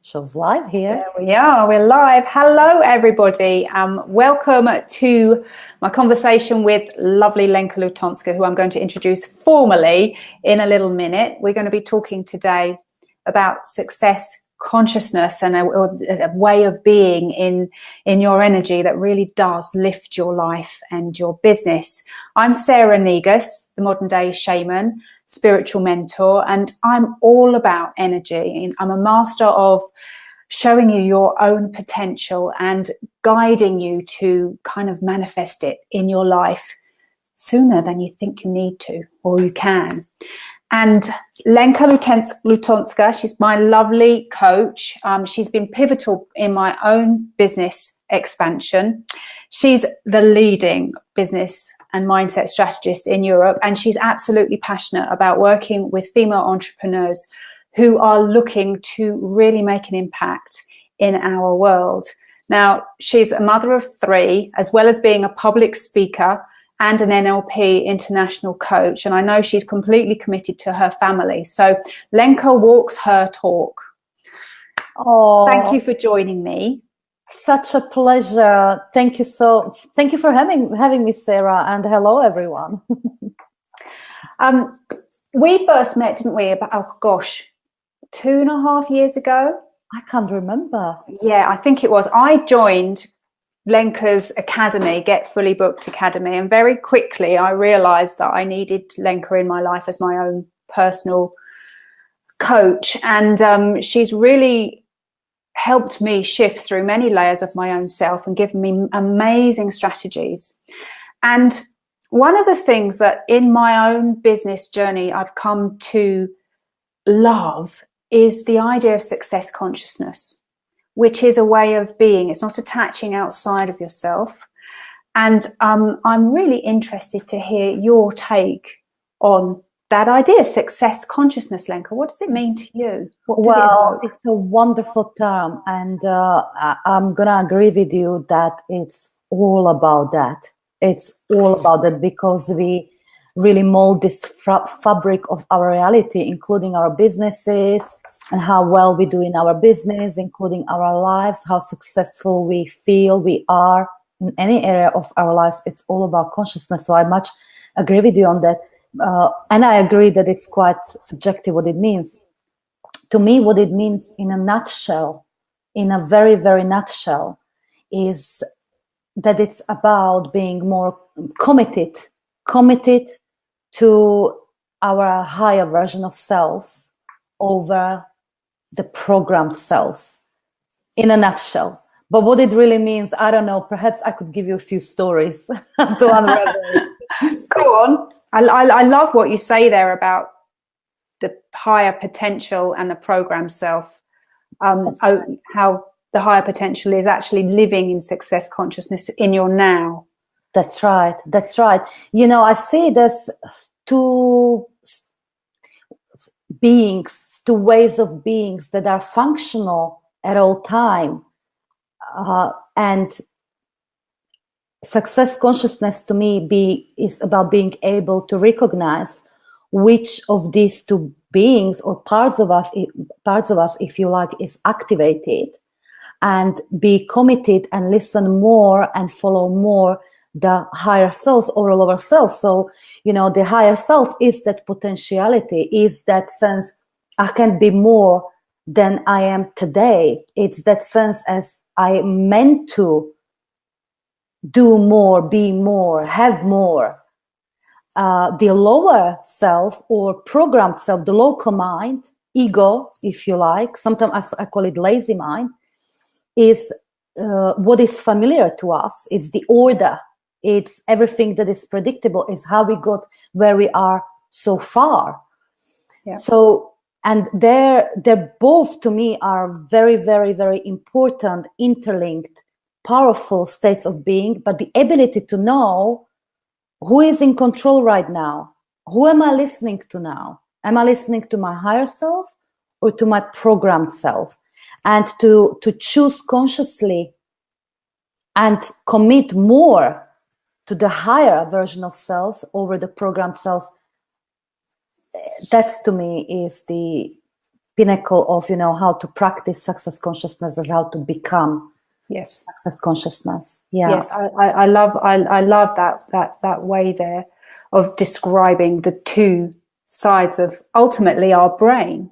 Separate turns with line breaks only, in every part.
Show's live here.
There we are, we're live. Hello everybody. Welcome to my conversation with lovely Lenka Lutonska, who I'm going to introduce formally in a little minute. We're going to be talking today about success consciousness and a way of being in your energy that really does lift your life and your business. I'm Sarah Negus, the modern day shaman, spiritual mentor, and I'm all about energy. I'm a master of showing you your own potential and guiding you to kind of manifest it in your life sooner than you think you need to or you can. And Lenka Lutonska, she's my lovely coach. She's been pivotal in my own business expansion. She's the leading business and mindset strategist in Europe, and she's absolutely passionate about working with female entrepreneurs who are looking to really make an impact in our world. Now, she's a mother of 3, as well as being a public speaker and an NLP international coach. And I know she's completely committed to her family. So Lenka walks her talk.
Oh,
thank you for joining me.
Such a pleasure. Thank you for having me, Sarah, and hello everyone.
We first met, didn't we, about 2.5 years ago?
I can't remember.
Yeah, I think it was. I joined Lenka's academy, Get Fully Booked Academy, and very quickly I realized that I needed Lenka in my life as my own personal coach, and she's really helped me shift through many layers of my own self and given me amazing strategies. And one of the things that in my own business journey I've come to love is the idea of success consciousness, which is a way of being. It's not attaching outside of yourself. And I'm really interested to hear your take on that idea, success consciousness, Lenka. What does it mean to you?
It's a wonderful term. And I'm going to agree with you that it's all about that. It's all about that because we really mold this fabric of our reality, including our businesses and how well we do in our business, including our lives, how successful we feel we are in any area of our lives. It's all about consciousness. So I much agree with you on that. And I agree that it's quite subjective what it means. To me, what it means in a nutshell, in a very, very nutshell, is that it's about being more committed to our higher version of selves over the programmed selves, in a nutshell. But what it really means, I don't know, perhaps I could give you a few stories to unravel it.
Go on. I love what you say there about the higher potential and the programmed self, how the higher potential is actually living in success consciousness in your now.
That's right. You know, I see there's two ways of beings that are functional at all time. And success consciousness to me is about being able to recognize which of these two beings or parts of us, if you like, is activated, and be committed and listen more and follow more the higher selves or all of ourselves. So, you know, the higher self is that potentiality, is that sense I can be more than I am today. It's that sense as I meant to do more, be more, have more. The lower self or programmed self, the local mind, ego, if you like, sometimes I call it lazy mind, is what is familiar to us. It's the order. It's everything that is predictable. Is how we got where we are so far.
Yeah.
So, and they're both to me are very, very, very important, interlinked, powerful states of being. But the ability to know who is in control right now, who am I listening to now? Am I listening to my higher self or to my programmed self? And to choose consciously and commit more to the higher version of selves over the programmed selves, that's to me is the pinnacle of, you know, how to practice success consciousness is how to become success consciousness.
Yes, I love that way there of describing the two sides of ultimately our brain.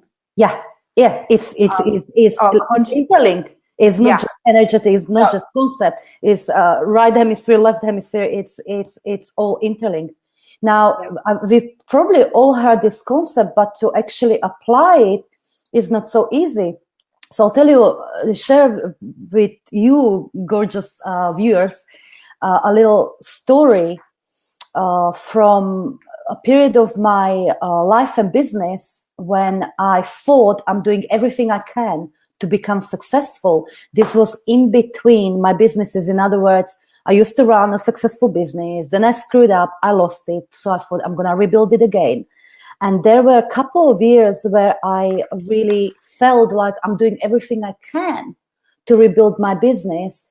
It's interlinked. It's not just energetic, it's not just concept, it's right hemisphere, left hemisphere, it's all interlinked. Now, we've probably all heard this concept, but to actually apply it is not so easy. So I'll tell you, share with you, gorgeous viewers, a little story from a period of my life and business when I thought I'm doing everything I can to become successful. This was in between my businesses. In other words, I used to run a successful business, then I screwed up, I lost it. So I thought I'm going to rebuild it again. And there were a couple of years where I really felt like I'm doing everything I can to rebuild my business.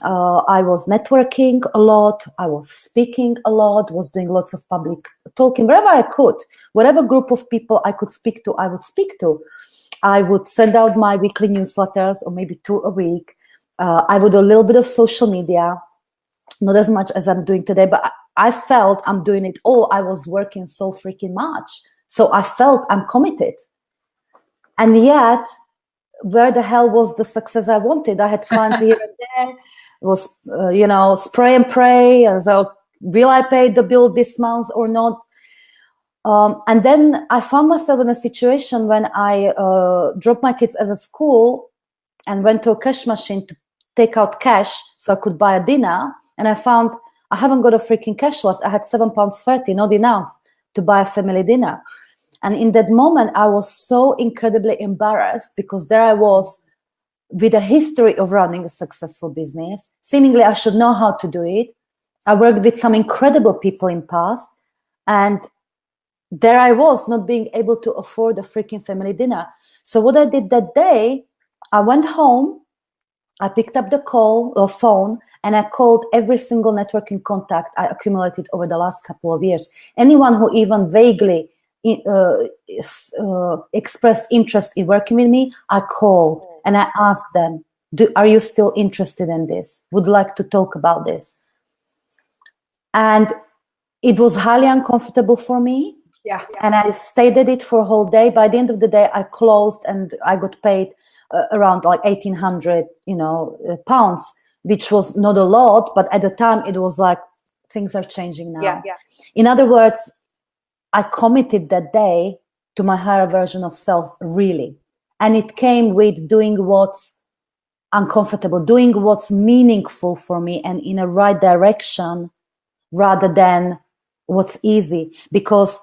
I was networking a lot, I was speaking a lot, was doing lots of public talking, wherever I could, whatever group of people I could speak to, I would speak to. I would send out my weekly newsletters, or maybe 2 a week. I would do a little bit of social media, not as much as I'm doing today, but I felt I'm doing it all. I was working so freaking much. So I felt I'm committed. And yet, where the hell was the success I wanted? I had clients here and there. It was, spray and pray. And so, will I pay the bill this month or not? And then I found myself in a situation when I dropped my kids at a school and went to a cash machine to take out cash so I could buy a dinner. And I found I haven't got a freaking cash left. I had £7.30, not enough to buy a family dinner. And in that moment, I was so incredibly embarrassed because there I was with a history of running a successful business. Seemingly, I should know how to do it. I worked with some incredible people in past. And there I was not being able to afford a freaking family dinner. So what I did that day, I went home, I picked up the phone, and I called every single networking contact I accumulated over the last couple of years. Anyone who even vaguely expressed interest in working with me, I called and I asked them, are you still interested in this? Would like to talk about this? And it was highly uncomfortable for me.
Yeah.
And I stayed at it for a whole day. By the end of the day, I closed and I got paid around like 1,800, pounds, which was not a lot, but at the time it was like, things are changing now.
Yeah.
In other words, I committed that day to my higher version of self, really. And it came with doing what's uncomfortable, doing what's meaningful for me and in a right direction rather than what's easy. Because,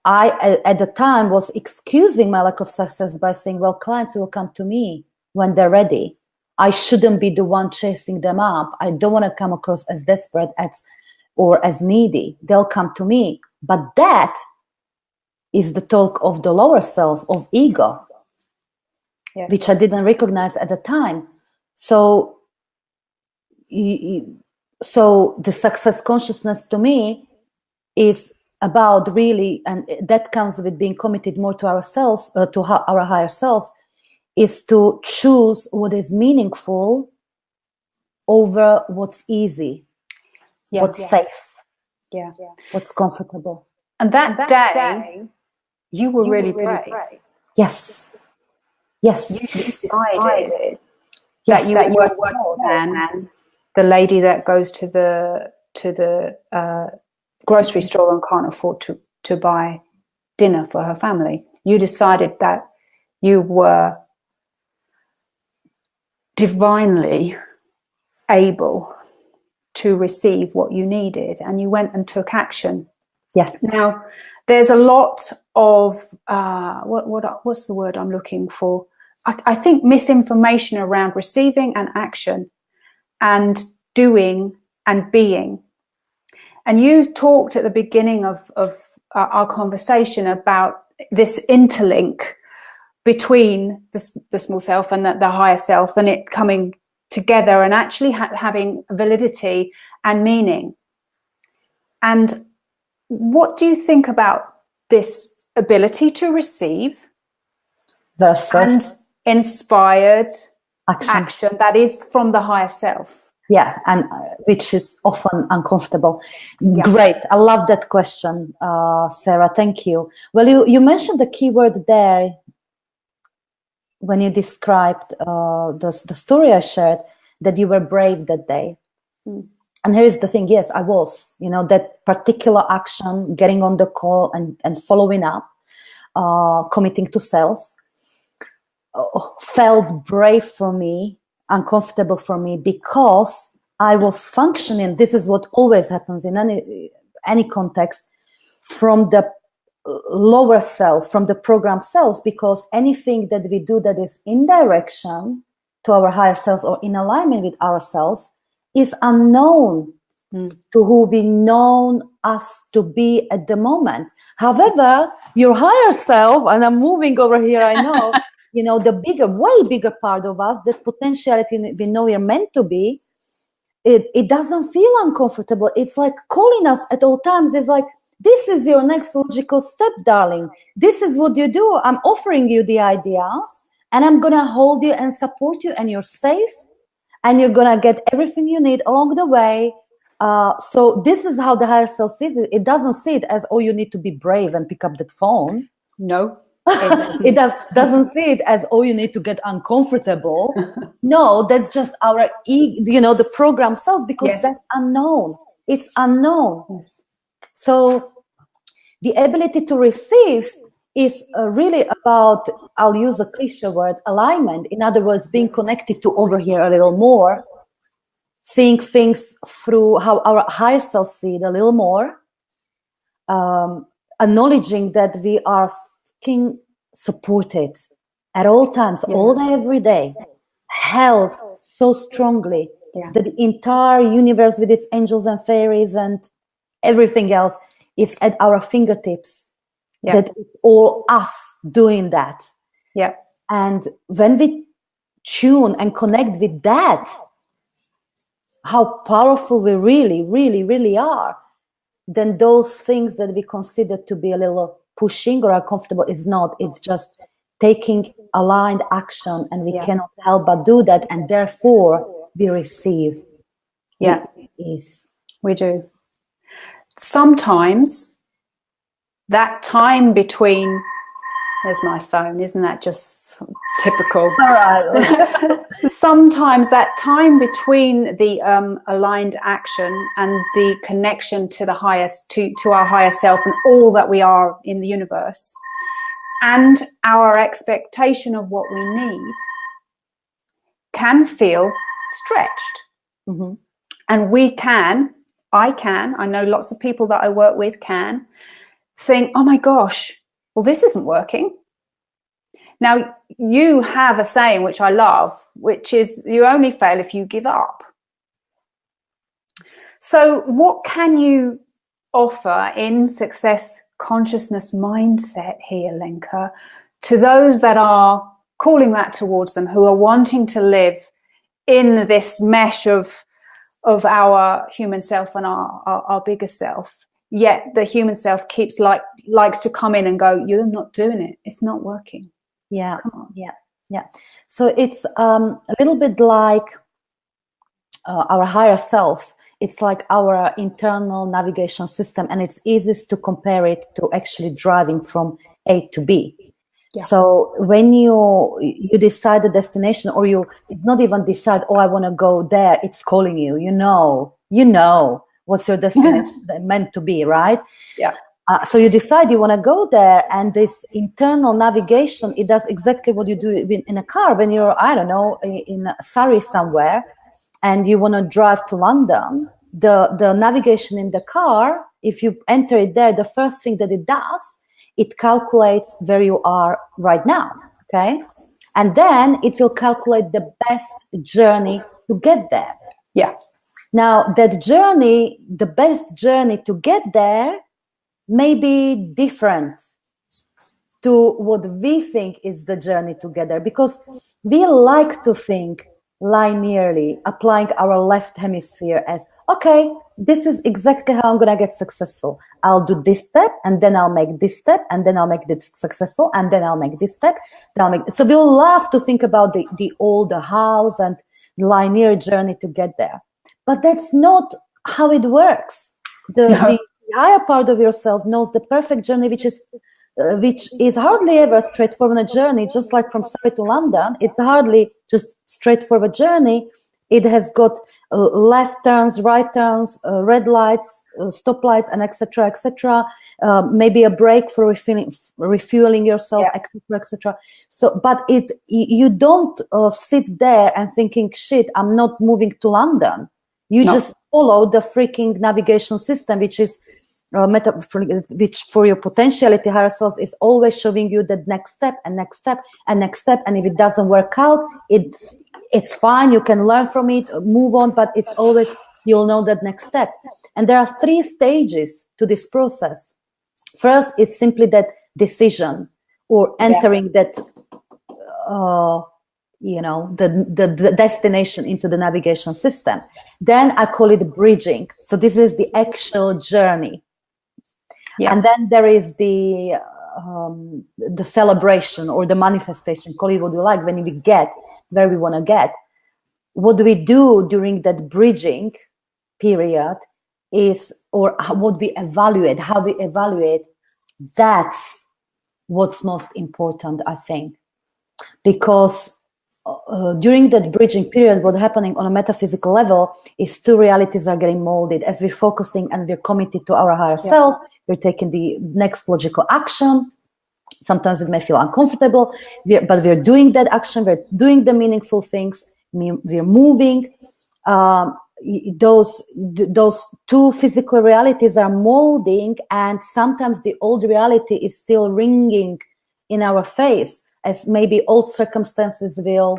I, at the time, was excusing my lack of success by saying, well, clients will come to me when they're ready. I shouldn't be the one chasing them up. I don't want to come across as desperate or as needy. They'll come to me. But that is the talk of the lower self, of ego, which I didn't recognize at the time. So the success consciousness to me is about really, and that comes with being committed more to ourselves, to our higher selves, is to choose what is meaningful over what's easy, what's safe, what's comfortable.
And that day, you were really brave.
Yes.
You decided that you were more than the lady that goes to the grocery store and can't afford to buy dinner for her family. You decided that you were divinely able to receive what you needed, and you went and took action.
Yeah.
Now, there's a lot of what's the word I'm looking for? I think misinformation around receiving and action and doing and being. And you talked at the beginning of our conversation about this interlink between the small self and the higher self, and it coming together and actually having validity and meaning. And what do you think about this ability to receive
versus
and inspired
action.
that is from the higher self.
Yeah, and which is often uncomfortable.
Yeah.
Great. I love that question, Sarah. Thank you. Well, you mentioned the key word there when you described the story I shared, that you were brave that day. And here's the thing. Yes, I was. That particular action, getting on the call and following up, committing to sales, felt brave for me, uncomfortable for me, because I was functioning. This is what always happens in any context, from the lower self, from the program self, because anything that we do that is in direction to our higher selves or in alignment with ourselves is unknown to who we known us to be at the moment. However, your higher self, and I'm moving over here, I know, the bigger, way bigger part of us, that potentiality we know we're meant to be, it doesn't feel uncomfortable. It's like calling us at all times. It's like, this is your next logical step, darling. This is what you do. I'm offering you the ideas, and I'm going to hold you and support you, and you're safe, and you're going to get everything you need along the way. So this is how the higher self sees it. It doesn't see it as, oh, you need to be brave and pick up that phone.
No.
It doesn't see it as, oh, you need to get uncomfortable. No, that's just our the program self, because that's unknown. It's unknown.
Yes.
So the ability to receive is really about, I'll use a cliche word, alignment. In other words, being connected to over here a little more, seeing things through how our higher self see it a little more, acknowledging that we are supported at all times, all day, every day, held so strongly that the entire universe with its angels and fairies and everything else is at our fingertips. That it's all us doing that.
Yeah.
And when we tune and connect with that, how powerful we really, really, really are, then those things that we consider to be a little pushing or uncomfortable is not. It's just taking aligned action, and we cannot help but do that, and therefore we receive.
Yeah. We do. Sometimes that time between, there's my phone, isn't that just typical?
All right.
Sometimes that time between the aligned action and the connection to the highest, to our higher self and all that we are in the universe, and our expectation of what we need, can feel stretched.
Mm-hmm.
And I know lots of people that I work with can think, oh my gosh, well, this isn't working. Now, you have a saying which I love, which is, you only fail if you give up. So what can you offer in success consciousness mindset here, Lenka, to those that are calling that towards them, who are wanting to live in this mesh of our human self and our bigger self, yet the human self keeps likes to come in and go, you're not doing it, it's not working.
Yeah. Come on. Yeah. So it's a little bit like our higher self. It's like our internal navigation system, and it's easiest to compare it to actually driving from A to B. Yeah. So when you decide the destination, or it's not even decide, oh, I want to go there. It's calling you. You know what's your destination meant to be, right? Yeah. So you decide you want to go there, and this internal navigation, it does exactly what you do in a car when you're, I don't know, in Surrey somewhere, and you want to drive to London. The navigation in the car, if you enter it there, the first thing that it does, it calculates where you are right now, okay? And then it will calculate the best journey to get there.
Yeah.
Now, that journey, the best journey to get there, may be different to what we think is the journey together, because we like to think linearly, applying our left hemisphere as, okay, this is exactly how I'm going to get successful. I'll do this step, and then I'll make this step, and then I'll make this successful, and then I'll make this step. So we'll love to think about the older house and linear journey to get there. But that's not how it works. The higher part of yourself knows the perfect journey, which is hardly ever a straightforward journey. Just like from Surrey to London, it's hardly just straightforward journey. It has got left turns, right turns, red lights, stop lights, and etc., etc. Maybe a break for refueling yourself, etc., etc. So, but you don't sit there and thinking, "Shit, I'm not moving to London." You just follow the freaking navigation system, which is which for your potentiality higher self is always showing you the next step and next step and next step. And if it doesn't work out, it's fine. You can learn from it, move on, but it's always, you'll know that next step. And there are 3 stages to this process. First, it's simply that decision or entering that, the destination into the navigation system. Then I call it bridging. So this is the actual journey. Yeah. And then there is the celebration or the manifestation, call it what you like, when we get where we want to get. What we do during that bridging period is, or what we evaluate, how we evaluate, that's what's most important, I think. Because during that bridging period, what's happening on a metaphysical level is 2 realities are getting molded. As we're focusing and we're committed to our higher self, we're taking the next logical action. Sometimes it may feel uncomfortable, but we're doing that action. We're doing the meaningful things. We're moving. Those 2 physical realities are molding, and sometimes the old reality is still ringing in our face, as maybe old circumstances will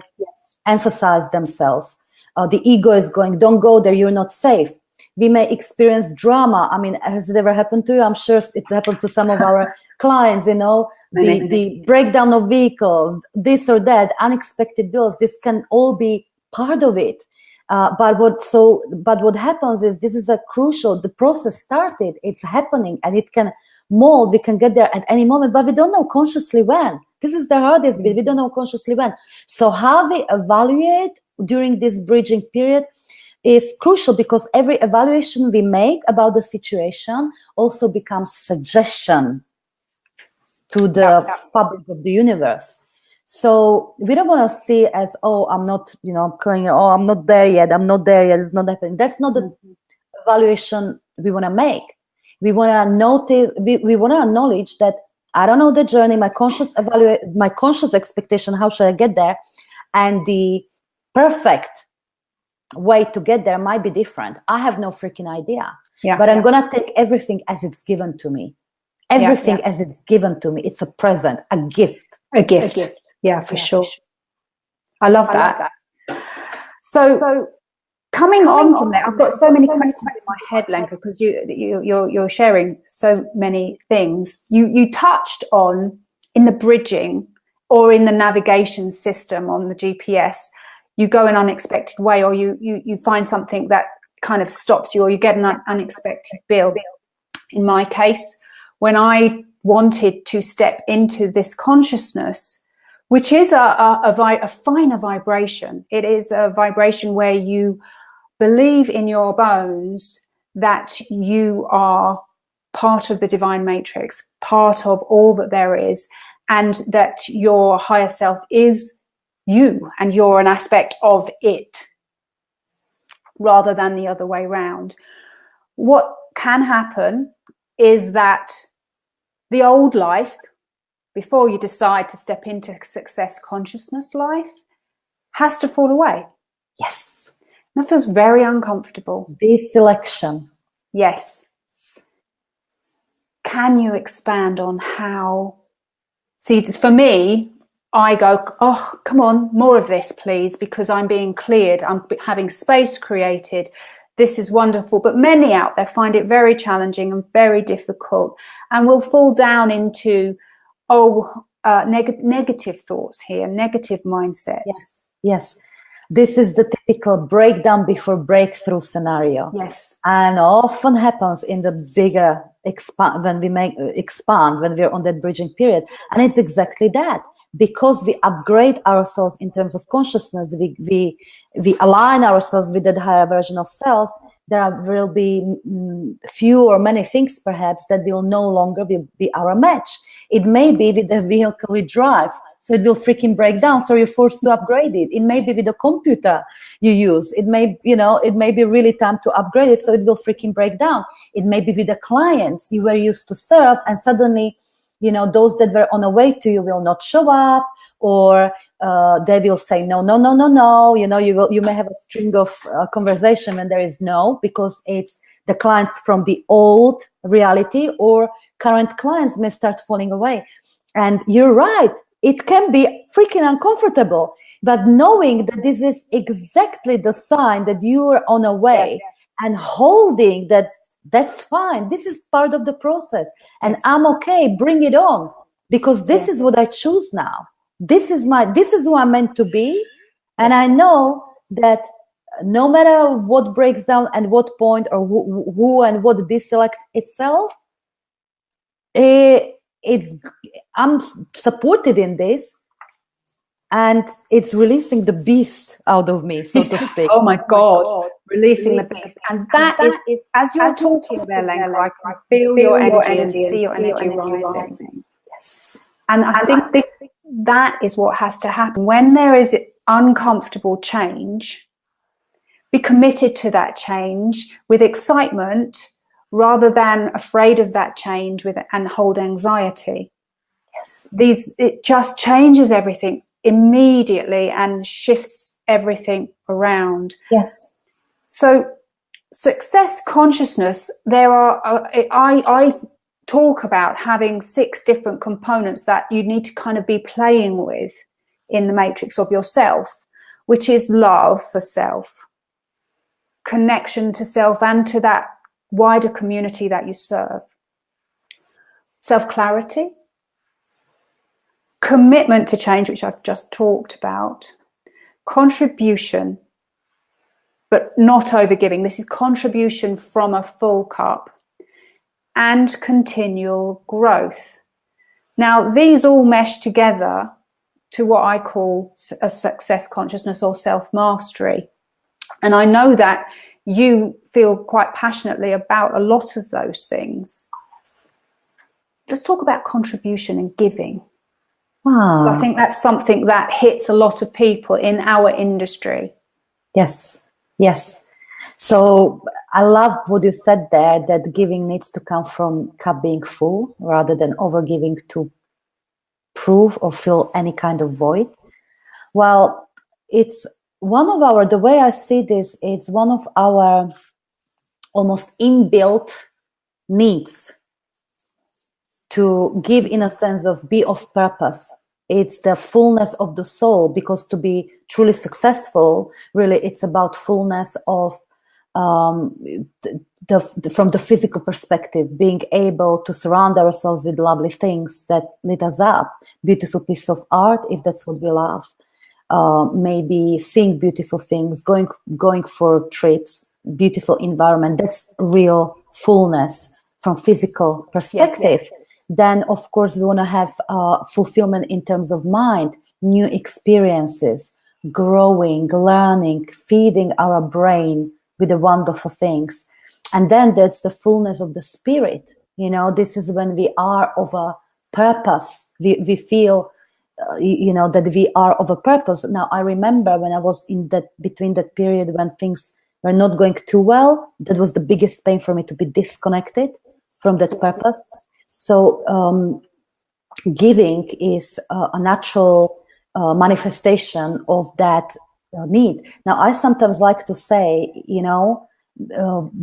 emphasize themselves. The ego is going, don't go there, you're not safe. We may experience drama. I mean, has it ever happened to you? I'm sure it happened to some of our clients, the breakdown of vehicles, this or that, unexpected bills. This can all be part of it. But what happens is, this is the process started, it's happening, and it can mold. We can get there at any moment, but we don't know consciously when. This is the hardest bit. We don't know consciously when. So how we evaluate during this bridging period is crucial, because every evaluation we make about the situation also becomes suggestion to the fabric of the universe. So we don't want to see it as, I'm not, crying, I'm not there yet, it's not happening. That's not the evaluation we want to make. We want to notice, we want to acknowledge that I don't know the journey, my conscious expectation, how should I get there? And the perfect way to get there might be different. I have no freaking idea. But I'm going to take everything as it's given to me. Everything as it's given to me. It's a present, a gift.
A gift. Yeah, for sure. I love that. So coming on from there, I've got so many questions in my head, Lenka, because you're sharing so many things. You touched on, in the bridging or in the navigation system on the GPS, you go an unexpected way, or you find something that kind of stops you, or you get an unexpected bill. In my case, when I wanted to step into this consciousness, which is a finer vibration. It is a vibration where you believe in your bones that you are part of the divine matrix, part of all that there is, and that your higher self is you and you're an aspect of it, rather than the other way around. What can happen is that the old life, before you decide to step into success consciousness life, has to fall away.
Yes.
That feels very uncomfortable.
Deselection.
Yes. Can you expand on how? See, for me, I go, oh, come on, more of this, please, because I'm being cleared. I'm having space created. This is wonderful. But many out there find it very challenging and very difficult, and will fall down into, negative thoughts here, negative mindset.
Yes. This is the typical breakdown before breakthrough scenario.
Yes.
And often happens in the bigger expand, when we're on that bridging period. And it's exactly that. Because we upgrade ourselves in terms of consciousness, we align ourselves with that higher version of self, will be few or many things perhaps that will no longer be our match. It may be with the vehicle we drive, so it will freaking break down, so you're forced to upgrade it. It may be with the computer you use. It may be really time to upgrade it, so it will freaking break down. It may be with the clients you were used to serve, and suddenly, those that were on the way to you will not show up, or they will say no. You may have a string of conversation when there is no, because it's the clients from the old reality, or current clients may start falling away. And you're right, it can be freaking uncomfortable, but knowing that this is exactly the sign that you are on a way, and holding that, that's fine. This is part of the process, and I'm okay. Bring it on, because this is what I choose now. This is who I'm meant to be, and I know that no matter what breaks down and what point, or who and what deselect itself, I'm supported in this, and it's releasing the beast out of me, so to speak.
Oh my God. Releasing the beast. And that is, as you're talking there, Lenka, I can feel your energy and see your energy rising.
Yes.
And I think that is what has to happen. When there is uncomfortable change, be committed to that change with excitement, rather than afraid of that change and hold anxiety.
Yes.
It just changes everything immediately and shifts everything around.
Yes.
So success consciousness, I talk about having 6 different components that you need to kind of be playing with in the matrix of yourself, which is love for self, connection to self and to that wider community that you serve, self-clarity, commitment to change, which I've just talked about, contribution, but not overgiving. This is contribution from a full cup, and continual growth. Now, these all mesh together to what I call a success consciousness or self-mastery. And I know that you feel quite passionately about a lot of those things. Let's talk about contribution and giving.
Wow.
So I think that's something that hits a lot of people in our industry.
Yes. So I love what you said there, that giving needs to come from cup being full rather than overgiving to prove or fill any kind of void. Well, it's the way I see this, it's one of our almost inbuilt needs to give, in a sense of be of purpose. It's the fullness of the soul, because to be truly successful, really, it's about fullness of from the physical perspective, being able to surround ourselves with lovely things that lit us up, beautiful piece of art, if that's what we love. Maybe seeing beautiful things, going for trips, beautiful environment. That's real fullness from physical perspective. Yes. Then, of course, we want to have fulfillment in terms of mind, new experiences, growing, learning, feeding our brain with the wonderful things. And then there's the fullness of the spirit. This is when we are of a purpose. We feel that we are of a purpose. Now, I remember when I was between that period when things were not going too well, that was the biggest pain for me, to be disconnected from that purpose. So giving is a natural manifestation of that need. Now, I sometimes like to say,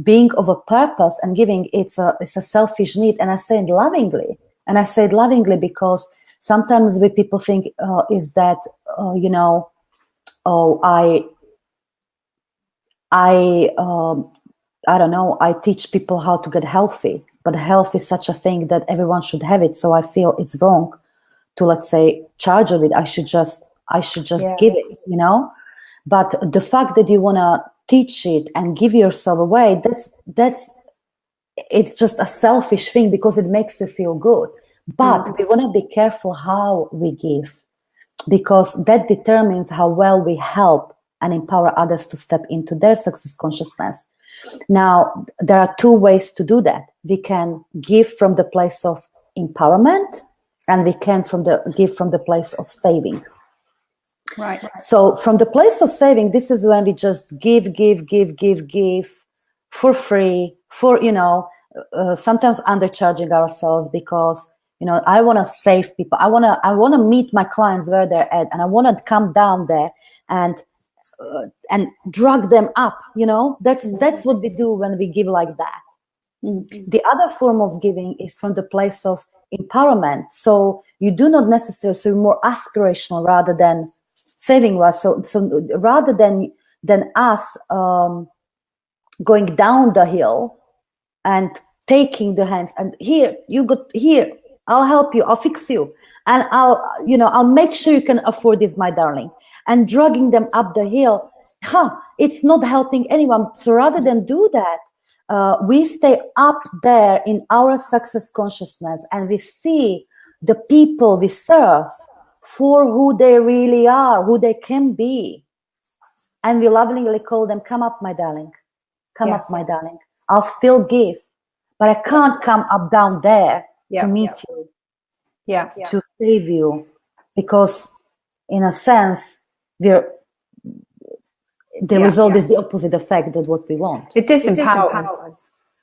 being of a purpose and giving, it's a selfish need. And I say it lovingly. And I say it lovingly because sometimes people think is that, I don't know, I teach people how to get healthy, but health is such a thing that everyone should have it. So I feel it's wrong to, let's say, charge of it. I should just give it, But the fact that you want to teach it and give yourself away, it's just a selfish thing because it makes you feel good. But we want to be careful how we give, because that determines how well we help and empower others to step into their success consciousness. Now, there are two ways to do that. We can give from the place of empowerment, and we can give from the place of saving.
Right.
So from the place of saving, this is when we just give for free, for, sometimes undercharging ourselves because, I want to save people. I want to meet my clients where they're at, and I want to come down there and drag them up. That's what we do when we give like that. Mm-hmm. The other form of giving is from the place of empowerment. So you do not necessarily, so more aspirational rather than saving was. So rather than us going down the hill and taking the hands and here, I'll help you, I'll fix you, and I'll make sure you can afford this, my darling, and dragging them up the hill, it's not helping anyone. So rather than do that, we stay up there in our success consciousness, and we see the people we serve for who they really are, who they can be. And we lovingly call them, come up, my darling. Come up, my darling. I'll still give, but I can't come up down there to meet you, to save you, because in a sense, the result is the opposite effect of what we want.
It disempowers.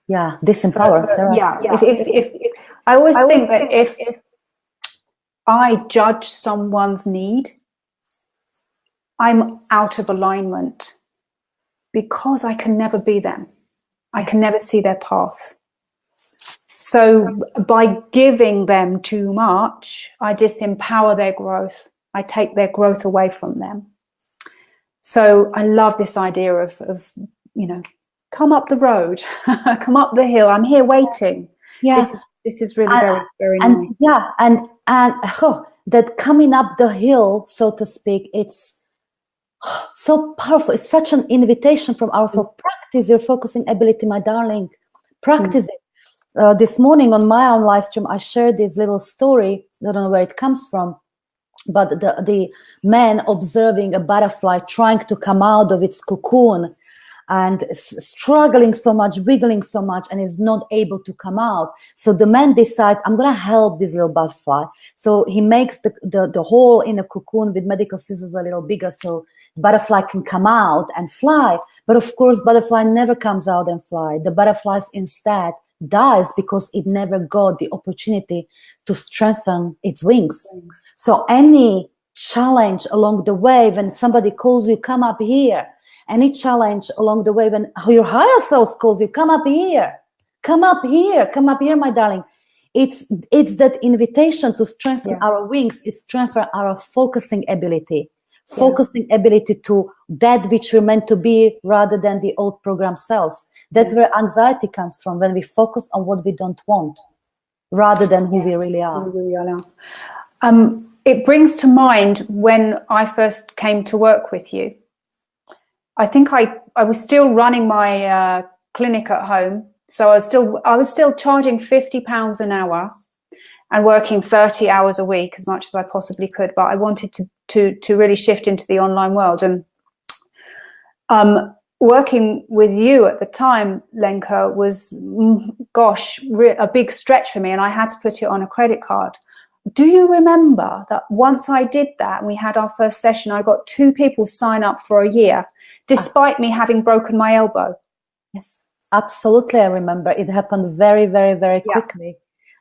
Yeah, disempowers.
If I always think that if I judge someone's need, I'm out of alignment because I can never be them. I can never see their path. So by giving them too much, I disempower their growth. I take their growth away from them. So I love this idea of come up the road, come up the hill. I'm here waiting. Yeah. This is really very, very nice.
Yeah, and that coming up the hill, so to speak, it's so powerful. It's such an invitation from ourselves. Practice your focusing ability, my darling. Practice it. This morning on my own live stream, I shared this little story. I don't know where it comes from, but the man observing a butterfly trying to come out of its cocoon and struggling so much, wiggling so much, and is not able to come out. So the man decides, I'm going to help this little butterfly. So he makes the hole in the cocoon with medical scissors a little bigger so butterfly can come out and fly. But of course, butterfly never comes out and fly. The butterfly instead dies because it never got the opportunity to strengthen its wings. So any challenge along the way, when somebody calls you, come up here. Any challenge along the way when your higher self calls you, come up here, come up here, my darling. It's that invitation to strengthen our wings. It's strengthen our focusing ability to that which we're meant to be rather than the old program selves. That's where anxiety comes from, when we focus on what we don't want rather than who we really are.
It brings to mind when I first came to work with you. I think I was still running my clinic at home, so I was still charging £50 an hour and working 30 hours a week as much as I possibly could. But I wanted to really shift into the online world, and working with you at the time, Lenka, was a big stretch for me, and I had to put it on a credit card. Do you remember that once I did that and we had our first session, I got 2 people sign up for a year, despite me having broken my elbow?
Yes, absolutely. I remember it happened very, very, very quickly.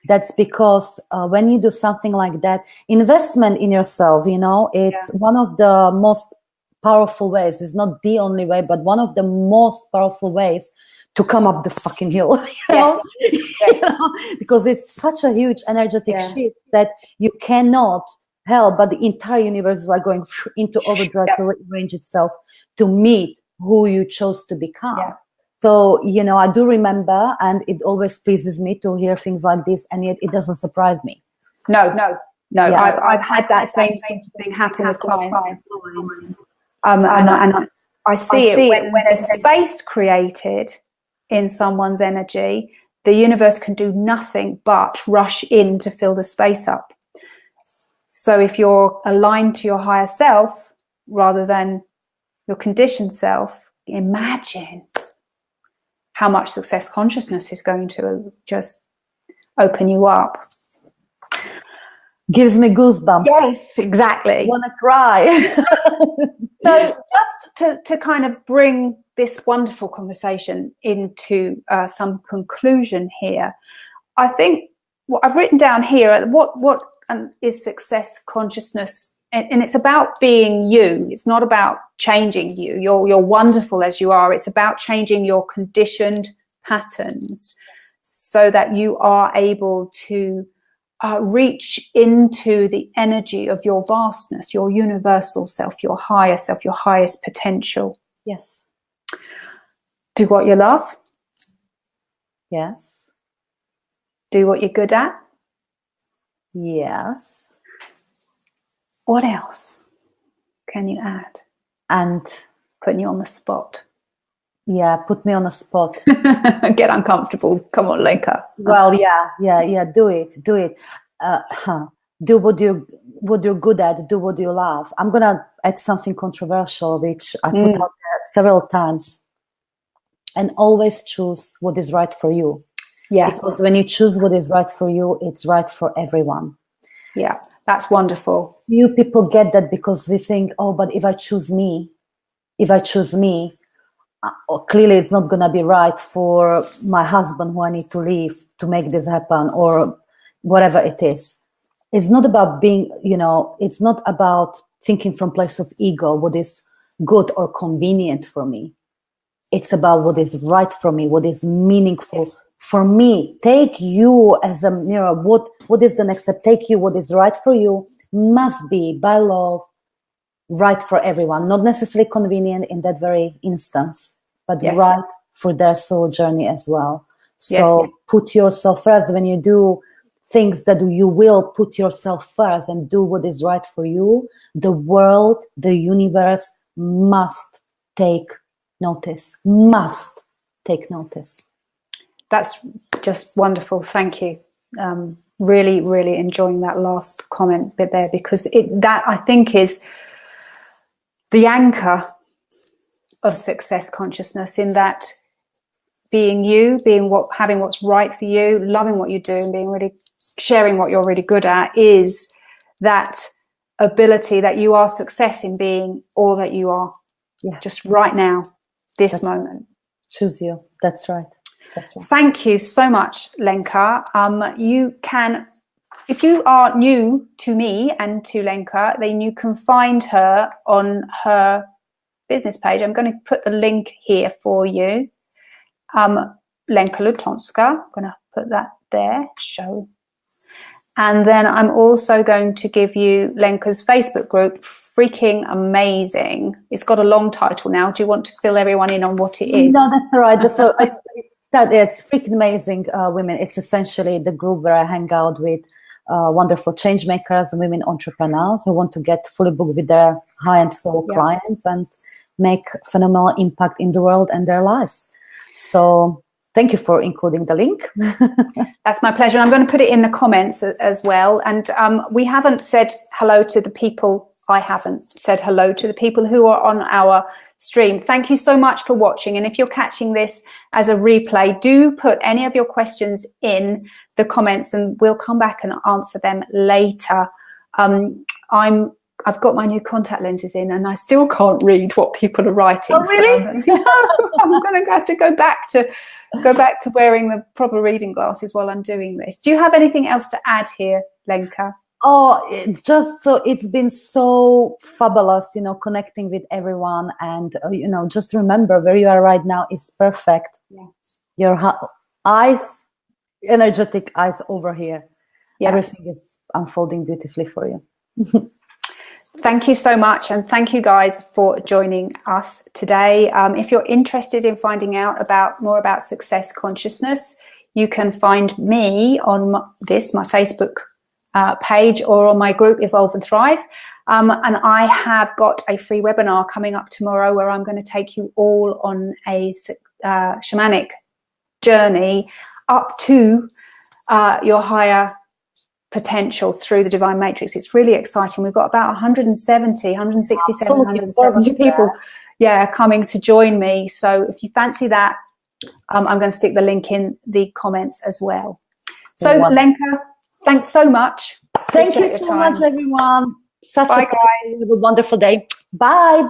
That's because when you do something like that, investment in yourself, it's one of the most powerful ways. It's not the only way, but one of the most powerful ways to come up the fucking hill, because it's such a huge energetic shift that you cannot help, but the entire universe is like going into overdrive to rearrange itself to meet who you chose to become. So, I do remember, and it always pleases me to hear things like this, and yet it doesn't surprise me.
No. I've had that same thing happen with clients. And I see it when there's space created in someone's energy, the universe can do nothing but rush in to fill the space up. So if you're aligned to your higher self rather than your conditioned self, imagine how much success consciousness is going to just open you up.
Gives me goosebumps.
Yes, exactly.
I want to cry.
So just to kind of bring this wonderful conversation into some conclusion here, I think what I've written down here, what is success consciousness, and it's about being you. It's not about changing you. You're wonderful as you are. It's about changing your conditioned patterns so that you are able to reach into the energy of your vastness, your universal self, your higher self, your highest potential.
Yes.
Do what you love.
Yes.
Do what you're good at.
Yes.
What else can you add?
And
putting you on the spot.
Yeah, put me on a spot.
Get uncomfortable. Come on, Lenka.
Well, yeah. Do it. Do what you're good at. Do what you love. I'm gonna add something controversial, which I put out there several times. And always choose what is right for you.
Yeah.
Because when you choose what is right for you, it's right for everyone.
Yeah, that's wonderful.
You people get that because we think, oh, but if I choose me, clearly it's not going to be right for my husband who I need to leave to make this happen, or whatever it is. It's not about being, it's not about thinking from place of ego, what is good or convenient for me. It's about what is right for me, what is meaningful for me. Take you as a mirror. What is the next step? Take you. What is right for you must be, by law, right for everyone. Not necessarily convenient in that very instance, but right for their soul journey as well. So put yourself first. When you do things that you will put yourself first and do what is right for you, the world, the universe must take notice. Must take notice.
That's just wonderful. Thank you. Really, really enjoying that last comment bit there, because that I think is the anchor of success consciousness, in that being you, having what's right for you, loving what you do, and being really sharing what you're really good at, is that ability that you are success in being all that you are. Yeah. Just right now, this moment.
Choose you. That's right.
Thank you so much, Lenka. You can, if you are new to me and to Lenka, then you can find her on her business page. I'm going to put the link here for you. Lenka Lutonska. I'm going to put that there. Show. And then I'm also going to give you Lenka's Facebook group, Freaking Amazing. It's got a long title now. Do you want to fill everyone in on what it is?
No, that's all right. So it's Freaking Amazing Women. It's essentially the group where I hang out with wonderful change makers and women entrepreneurs who want to get fully booked with their high-end soul clients and make phenomenal impact in the world and their lives. So thank you for including the link.
That's my pleasure. I'm going to put it in the comments as well. And we haven't said hello to the people. I haven't said hello to the people who are on our stream. Thank you so much for watching. And if you're catching this as a replay, do put any of your questions in the comments and we'll come back and answer them later. I've got my new contact lenses in and I still can't read what people are writing.
Oh, really?
So I'm going to have to go back to wearing the proper reading glasses while I'm doing this. Do you have anything else to add here, Lenka?
Oh, it's been so fabulous, connecting with everyone. And, just remember where you are right now is perfect. Yeah. Your eyes, energetic eyes over here. Yeah. Everything is unfolding beautifully for you.
Thank you so much. And thank you guys for joining us today. If you're interested in finding out more about success consciousness, you can find me on my Facebook page or on my group Evolve and Thrive. And I have got a free webinar coming up tomorrow where I'm going to take you all on a shamanic journey up to your higher potential through the divine matrix. It's really exciting. We've got about 170, 167, 170 people coming to join me. So if you fancy that, I'm going to stick the link in the comments as well. So Lenka, thanks so much.
Thank you so much, everyone. Have a wonderful day. Bye.